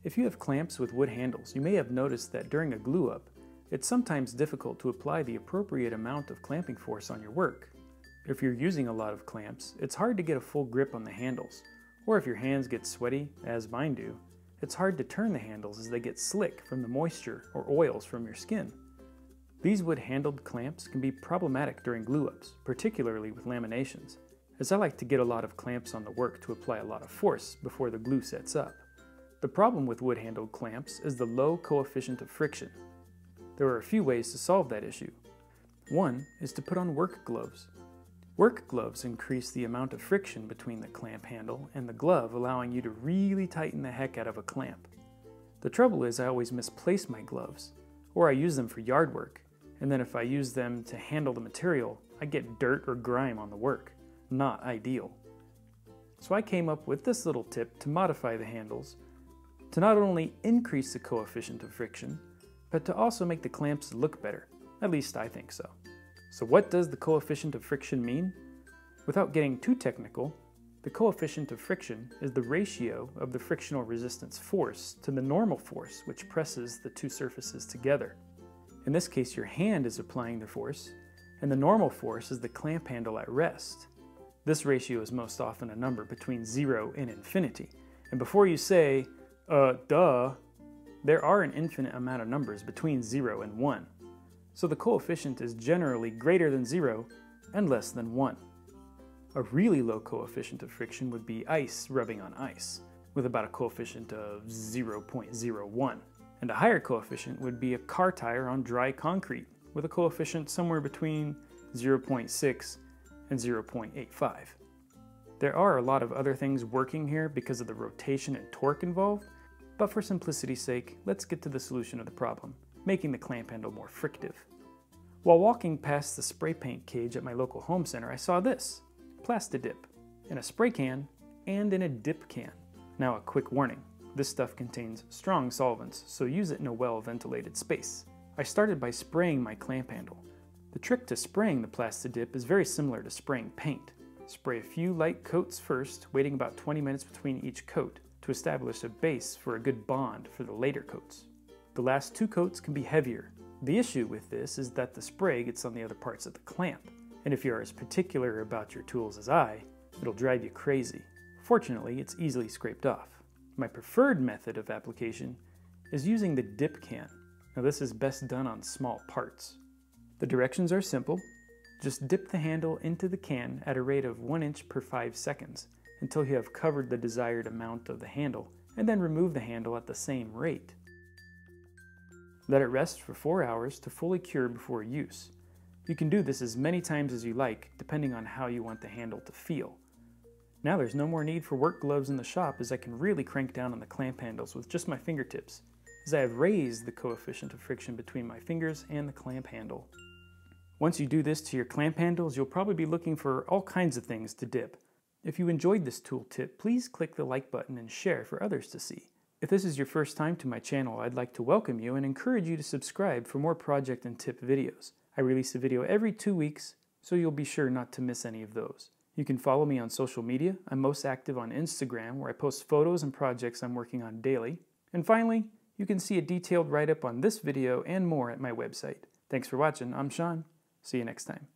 If you have clamps with wood handles, you may have noticed that during a glue up, it's sometimes difficult to apply the appropriate amount of clamping force on your work. If you're using a lot of clamps, it's hard to get a full grip on the handles, or if your hands get sweaty, as mine do, it's hard to turn the handles as they get slick from the moisture or oils from your skin. These wood-handled clamps can be problematic during glue-ups, particularly with laminations, as I like to get a lot of clamps on the work to apply a lot of force before the glue sets up. The problem with wood-handled clamps is the low coefficient of friction. There are a few ways to solve that issue. One is to put on work gloves. Work gloves increase the amount of friction between the clamp handle and the glove, allowing you to really tighten the heck out of a clamp. The trouble is I always misplace my gloves, or I use them for yard work, and then if I use them to handle the material, I get dirt or grime on the work. Not ideal. So I came up with this little tip to modify the handles to not only increase the coefficient of friction, but to also make the clamps look better. At least I think so. So what does the coefficient of friction mean? Without getting too technical, the coefficient of friction is the ratio of the frictional resistance force to the normal force which presses the two surfaces together. In this case, your hand is applying the force, and the normal force is the clamp handle at rest. This ratio is most often a number between 0 and infinity. And before you say, duh, there are an infinite amount of numbers between 0 and 1. So the coefficient is generally greater than 0 and less than 1. A really low coefficient of friction would be ice rubbing on ice, with about a coefficient of 0.01. And a higher coefficient would be a car tire on dry concrete, with a coefficient somewhere between 0.6 and 0.85. There are a lot of other things working here because of the rotation and torque involved, but for simplicity's sake, let's get to the solution of the problem, making the clamp handle more frictive. While walking past the spray paint cage at my local home center, I saw this, Plasti Dip, in a spray can and in a dip can. Now a quick warning, this stuff contains strong solvents, so use it in a well-ventilated space. I started by spraying my clamp handle. The trick to spraying the Plasti Dip is very similar to spraying paint. Spray a few light coats first, waiting about 20 minutes between each coat to establish a base for a good bond for the later coats. The last 2 coats can be heavier. The issue with this is that the spray gets on the other parts of the clamp, and if you're as particular about your tools as I, it'll drive you crazy. Fortunately, it's easily scraped off. My preferred method of application is using the dip can. Now this is best done on small parts. The directions are simple. Just dip the handle into the can at a rate of 1 inch per 5 seconds until you have covered the desired amount of the handle, and then remove the handle at the same rate. Let it rest for 4 hours to fully cure before use. You can do this as many times as you like, depending on how you want the handle to feel. Now there's no more need for work gloves in the shop, as I can really crank down on the clamp handles with just my fingertips, as I have raised the coefficient of friction between my fingers and the clamp handle. Once you do this to your clamp handles, you'll probably be looking for all kinds of things to dip. If you enjoyed this tool tip, please click the like button and share for others to see. If this is your first time to my channel, I'd like to welcome you and encourage you to subscribe for more project and tip videos. I release a video every 2 weeks, so you'll be sure not to miss any of those. You can follow me on social media. I'm most active on Instagram, where I post photos and projects I'm working on daily. And finally, you can see a detailed write-up on this video and more at my website. Thanks for watching. I'm Sean. See you next time.